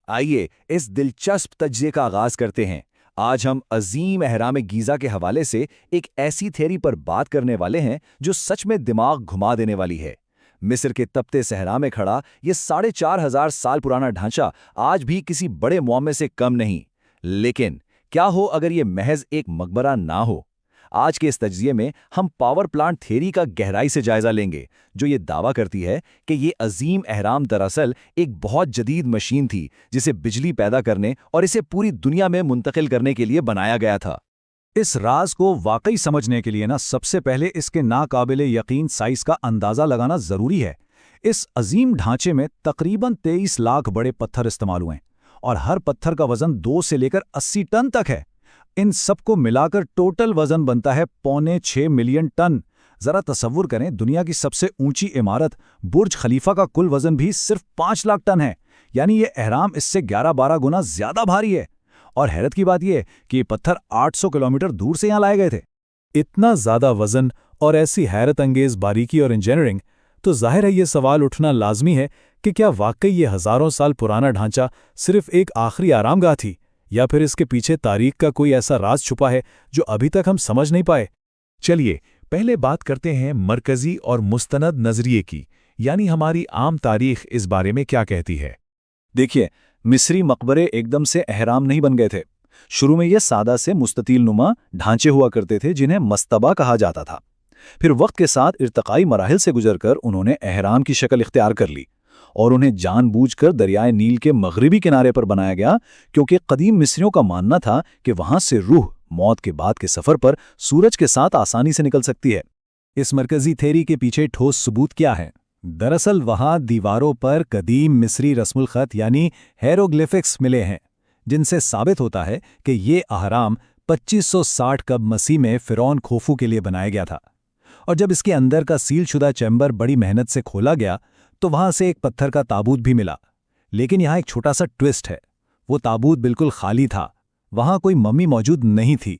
आइए इस दिलचस्प तज्ज़िये का आगाज करते हैं। आज हम अजीम अहराम गीज़ा के हवाले से एक ऐसी थ्योरी पर बात करने वाले हैं जो सच में दिमाग घुमा देने वाली है। मिस्र के तपते सहरा में खड़ा ये 4,500 साल पुराना ढांचा आज भी किसी बड़े मुअम्मे से कम नहीं। लेकिन क्या हो अगर ये महज एक मकबरा ना हो? आज के इस तज्ज़िये में हम पावर प्लांट थ्योरी का गहराई से जायजा लेंगे, जो ये दावा करती है कि ये अजीम अहराम दरअसल एक बहुत जदीद मशीन थी जिसे बिजली पैदा करने और इसे पूरी दुनिया में मुंतकिल करने के लिए बनाया गया था। इस राज को वाकई समझने के लिए सबसे पहले इसके नाकाबिले यकीन साइज का अंदाज़ा लगाना ज़रूरी है। इस अजीम ढांचे में तकरीबन 23 लाख बड़े पत्थर इस्तेमाल हुए और हर पत्थर का वजन 2 से लेकर 80 टन तक है। इन सबको मिलाकर टोटल वजन बनता है 6.25 मिलियन टन। जरा तसव्वुर करें, दुनिया की सबसे ऊंची इमारत बुर्ज खलीफा का कुल वजन भी सिर्फ 5 लाख टन है। यानी ये अहराम इससे 11-12 गुना ज्यादा भारी है। और हैरत की बात यह कि ये पत्थर 800 किलोमीटर दूर से यहां लाए गए थे। इतना ज्यादा वजन और ऐसी हैरत अंगेज बारीकी और इंजीनियरिंग, तो जाहिर है ये सवाल उठना लाजमी है कि क्या वाकई ये हजारों साल पुराना ढांचा सिर्फ एक आखिरी आरामगाह थी, या फिर इसके पीछे तारीख का कोई ऐसा राज छुपा है जो अभी तक हम समझ नहीं पाए। चलिए पहले बात करते हैं मरकजी और मुस्तनद नजरिए की, यानी हमारी आम तारीख इस बारे में क्या कहती है। देखिए, मिस्री मकबरे एकदम से अहराम नहीं बन गए थे। शुरू में ये सादा से मुस्ततील नुमा ढांचे हुआ करते थे जिन्हें मस्तबा कहा जाता था। फिर वक्त के साथ इर्तकाई मराहिल से गुजरकर उन्होंने अहराम की शक्ल इख्तियार कर ली और उन्हें जानबूझकर दरियाए नील के मगरिबी किनारे पर बनाया गया, क्योंकि कदीम मिस्रियों का मानना था कि वहां से रूह मौत के बाद के सफर पर सूरज के साथ आसानी से निकल सकती है। इस मरकजी थ्योरी के पीछे ठोस सबूत क्या है? दरअसल वहां दीवारों पर कदीम मिस्री रस्मुल खत यानी हेरोग्लिफिक्स मिले हैं, जिनसे साबित होता है कि ये अहराम 2560 कब मसीह में फिरौन खोफू के लिए बनाया गया था। और जब इसके अंदर का सीलशुदा चैम्बर बड़ी मेहनत से खोला गया तो वहां से एक पत्थर का ताबूत भी मिला। लेकिन यहां एक छोटा सा ट्विस्ट है, वो ताबूत बिल्कुल खाली था, वहां कोई मम्मी मौजूद नहीं थी।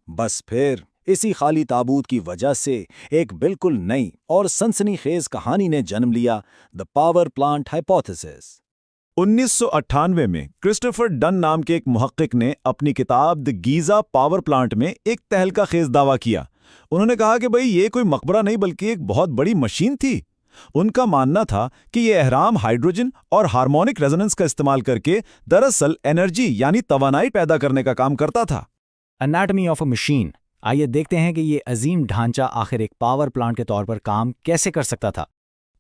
बस फिर इसी खाली ताबूत की वजह से एक बिल्कुल नई और सनसनीखेज कहानी ने जन्म लिया, द पावर प्लांट हाइपोथेसिस। 1998 में क्रिस्टोफर डन नाम के एक मुहक्किक ने अपनी किताब द गीज़ा पावर प्लांट में एक तहलका खेज दावा किया। उन्होंने कहा कि भाई ये कोई मकबरा नहीं बल्कि एक बहुत बड़ी मशीन थी। उनका मानना था कि ये अहराम हाइड्रोजन और हार्मोनिक रेजोनेंस का इस्तेमाल करके दरअसल एनर्जी यानी तवानाई पैदा करने का काम करता था। Anatomy of a machine. आइए देखते हैं कि ये अजीम ढांचा आखिर एक पावर प्लांट के तौर पर काम कैसे कर सकता था।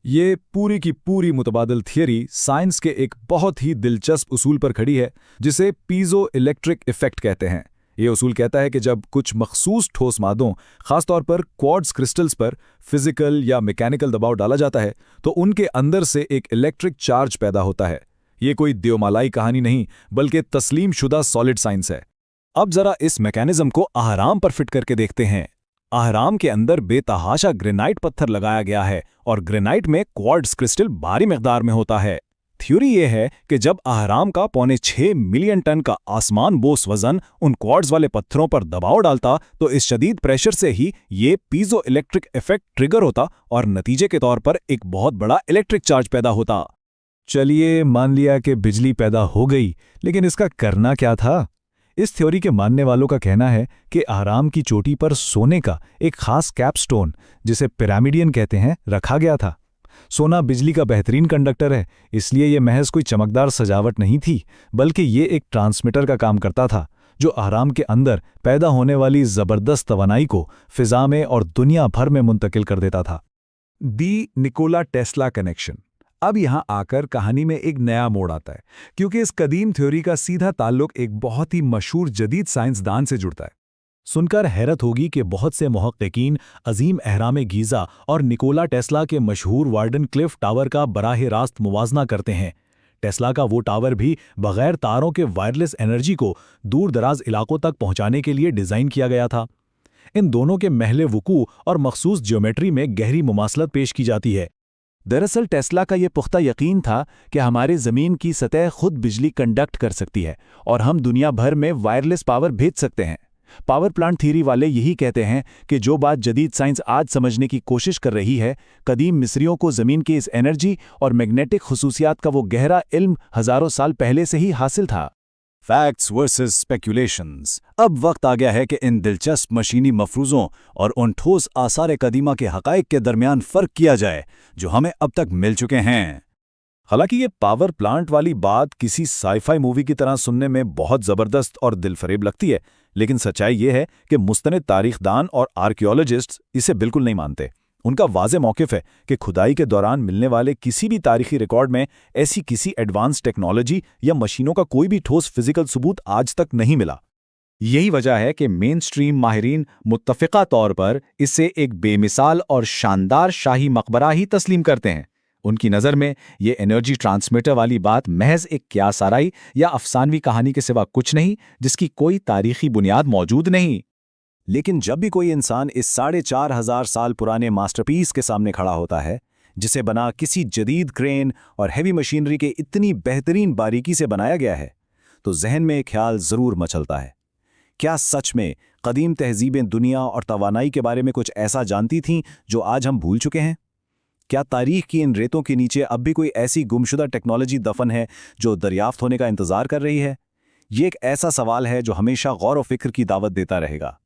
ये पूरी की पूरी मुतबादल थियरी साइंस के एक बहुत ही दिलचस्प उसूल पर खड़ी है, जिसे पीजो इलेक्ट्रिक इफेक्ट कहते हैं। ये उसूल कहता है कि जब कुछ मखसूस ठोस मादों, खासतौर पर क्वार्ट्ज क्रिस्टल्स पर फिजिकल या मैकेनिकल दबाव डाला जाता है तो उनके अंदर से एक इलेक्ट्रिक चार्ज पैदा होता है। ये कोई देवमालाई कहानी नहीं बल्कि तस्लीम शुदा सॉलिड साइंस है। अब जरा इस मैकेनिज्म को अहराम पर फिट करके देखते हैं। अहराम के अंदर बेतहाशा ग्रेनाइट पत्थर लगाया गया है और ग्रेनाइट में क्वार्ट्ज क्रिस्टल भारी मिकदार में होता है। थ्योरी ये है कि जब अहराम का 6.25 मिलियन टन का आसमान बोस वजन उन क्वार्ट्ज वाले पत्थरों पर दबाव डालता तो इस शदीद प्रेशर से ही ये पीजो इलेक्ट्रिक इफेक्ट ट्रिगर होता और नतीजे के तौर पर एक बहुत बड़ा इलेक्ट्रिक चार्ज पैदा होता। चलिए मान लिया कि बिजली पैदा हो गई, लेकिन इसका करना क्या था? इस थ्योरी के मानने वालों का कहना है कि अहराम की चोटी पर सोने का एक खास कैपस्टोन, जिसे पिरामिडियन कहते हैं, रखा गया था। सोना बिजली का बेहतरीन कंडक्टर है, इसलिए यह महज कोई चमकदार सजावट नहीं थी, बल्कि ये एक ट्रांसमीटर का काम करता था, जो अहराम के अंदर पैदा होने वाली जबरदस्त तवानाई को फिजा में और दुनिया भर में मुंतकिल कर देता था। दी निकोला टेस्ला कनेक्शन। अब यहां आकर कहानी में एक नया मोड़ आता है, क्योंकि इस कदीम थ्योरी का सीधा ताल्लुक एक बहुत ही मशहूर जदीद साइंसदान से जुड़ता है। सुनकर हैरत होगी कि बहुत से मुहक्किकीन अजीम अहराम गीज़ा और निकोला टेस्ला के मशहूर वार्डन क्लिफ टावर का बराह रास्त मुवाजना करते हैं। टेस्ला का वो टावर भी बगैर तारों के वायरलेस एनर्जी को दूर दराज इलाकों तक पहुंचाने के लिए डिज़ाइन किया गया था। इन दोनों के महले वकू और मखसूस ज्योमेट्री में गहरी मुमासलत पेश की जाती है। दरअसल टेस्ला का ये पुख्ता यकीन था कि हमारे ज़मीन की सतह खुद बिजली कंडक्ट कर सकती है और हम दुनिया भर में वायरलेस पावर भेज सकते हैं। पावर प्लांट थ्योरी वाले यही कहते हैं कि जो बात जदीद साइंस आज समझने की कोशिश कर रही है, कदीम मिस्रियों को ज़मीन की इस एनर्जी और मैग्नेटिक खुसूसियात का वो गहरा इल्म हज़ारों साल पहले से ही हासिल था। Facts versus speculations. अब वक्त आ गया है कि इन दिलचस्प मशीनी मफरूज़ों और उन ठोस आसार कदीमा के हक़ाइक़ के दरमियान फ़र्क किया जाए जो हमें अब तक मिल चुके हैं। हालांकि ये पावर प्लांट वाली बात किसी साइफाई मूवी की तरह सुनने में बहुत ज़बरदस्त और दिलफरेब लगती है, लेकिन सच्चाई ये है कि मुस्तनद तारीखदान और आर्कियोलॉजिस्ट्स इसे बिल्कुल नहीं मानते। उनका वाज़े मौक़िफ़ है कि खुदाई के दौरान मिलने वाले किसी भी तारीखी रिकॉर्ड में ऐसी किसी एडवांस टेक्नोलॉजी या मशीनों का कोई भी ठोस फिजिकल सबूत आज तक नहीं मिला। यही वजह है कि मेन स्ट्रीम माहिरीन मुत्तफ़िक़ा तौर पर इसे एक बेमिसाल और शानदार शाही मकबरा ही तस्लीम करते हैं। उनकी नज़र में ये एनर्जी ट्रांसमीटर वाली बात महज एक क़यास आराई या अफसानवी कहानी के सिवा कुछ नहीं, जिसकी कोई तारीखी बुनियाद मौजूद नहीं। लेकिन जब भी कोई इंसान इस 4,500 साल पुराने मास्टरपीस के सामने खड़ा होता है, जिसे बना किसी जदीद क्रेन और हैवी मशीनरी के इतनी बेहतरीन बारीकी से बनाया गया है, तो जहन में एक ख्याल ज़रूर मचलता है। क्या सच में कदीम तहजीबें दुनिया और तवानाई के बारे में कुछ ऐसा जानती थीं जो आज हम भूल चुके हैं? क्या तारीख की इन रेतों के नीचे अब भी कोई ऐसी गुमशुदा टेक्नोलॉजी दफन है जो दरियाफ्त होने का इंतजार कर रही है? ये एक ऐसा सवाल है जो हमेशा गौर व फिक्र की दावत देता रहेगा।